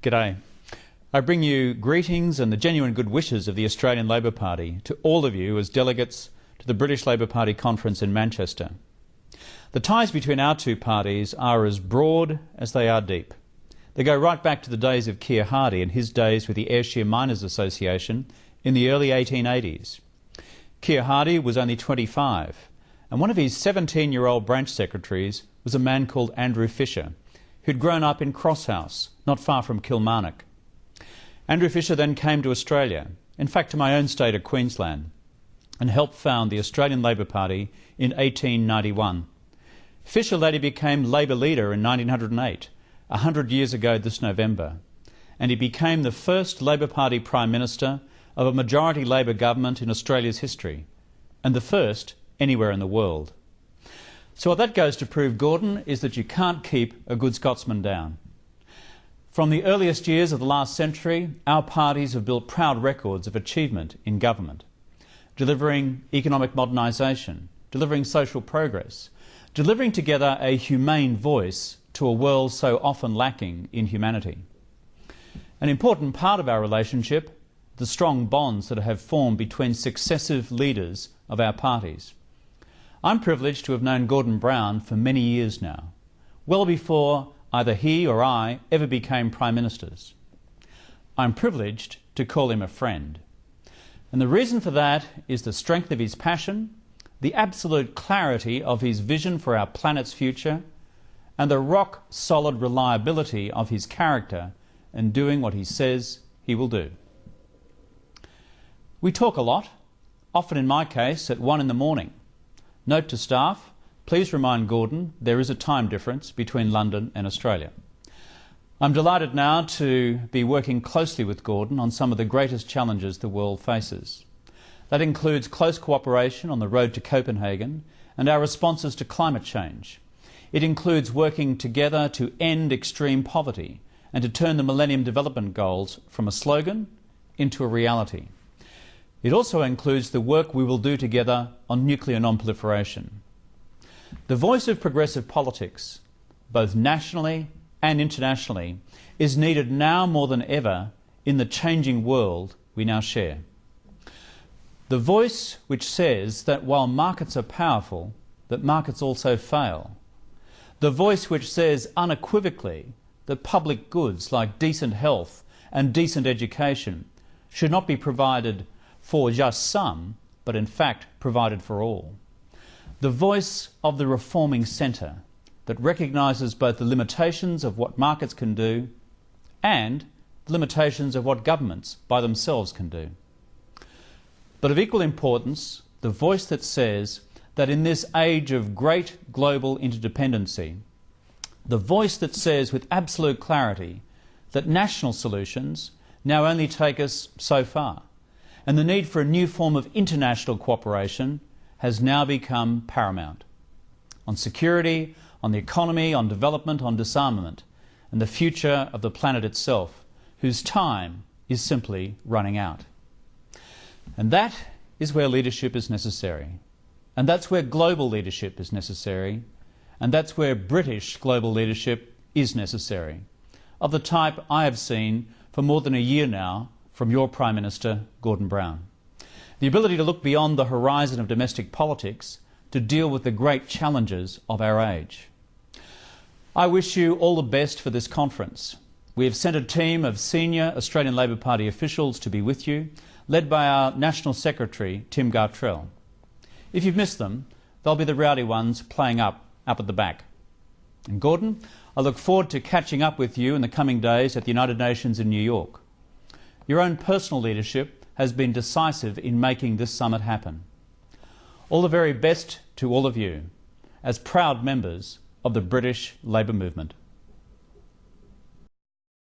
G'day. I bring you greetings and the genuine good wishes of the Australian Labor Party to all of you as delegates to the British Labor Party conference in Manchester. The ties between our two parties are as broad as they are deep. They go right back to the days of Keir Hardie and his days with the Ayrshire Miners Association in the early 1880s. Keir Hardie was only 25, and one of his 17-year-old branch secretaries was a man called Andrew Fisher, who'd grown up in Crosshouse, not far from Kilmarnock. Andrew Fisher then came to Australia, in fact to my own state of Queensland, and helped found the Australian Labor Party in 1891. Fisher later became Labor leader in 1908, 100 years ago this November, and he became the first Labor Party Prime Minister of a majority Labor government in Australia's history, and the first anywhere in the world. So what that goes to prove, Gordon, is that you can't keep a good Scotsman down. From the earliest years of the last century, our parties have built proud records of achievement in government, delivering economic modernisation, delivering social progress, delivering together a humane voice to a world so often lacking in humanity. An important part of our relationship, the strong bonds that have formed between successive leaders of our parties. I'm privileged to have known Gordon Brown for many years now, well before either he or I ever became Prime Ministers. I'm privileged to call him a friend. And the reason for that is the strength of his passion, the absolute clarity of his vision for our planet's future, and the rock-solid reliability of his character in doing what he says he will do. We talk a lot, often in my case at 1 in the morning. Note to staff, please remind Gordon there is a time difference between London and Australia. I'm delighted now to be working closely with Gordon on some of the greatest challenges the world faces. That includes close cooperation on the road to Copenhagen and our responses to climate change. It includes working together to end extreme poverty and to turn the Millennium Development Goals from a slogan into a reality. It also includes the work we will do together on nuclear non-proliferation. The voice of progressive politics, both nationally and internationally, is needed now more than ever in the changing world we now share. The voice which says that while markets are powerful, that markets also fail. The voice which says unequivocally that public goods like decent health and decent education should not be provided for just some, but in fact provided for all. The voice of the reforming centre that recognises both the limitations of what markets can do and the limitations of what governments by themselves can do. But of equal importance, the voice that says that in this age of great global interdependency, the voice that says with absolute clarity that national solutions now only take us so far, and the need for a new form of international cooperation has now become paramount. On security, on the economy, on development, on disarmament, and the future of the planet itself, whose time is simply running out. And that is where leadership is necessary. And that's where global leadership is necessary. And that's where British global leadership is necessary, of the type I have seen for more than a year now from your Prime Minister, Gordon Brown. The ability to look beyond the horizon of domestic politics to deal with the great challenges of our age. I wish you all the best for this conference. We have sent a team of senior Australian Labor Party officials to be with you, led by our National Secretary, Tim Gartrell. If you've missed them, they'll be the rowdy ones playing up at the back. And Gordon, I look forward to catching up with you in the coming days at the United Nations in New York. Your own personal leadership has been decisive in making this summit happen. All the very best to all of you as proud members of the British Labour movement.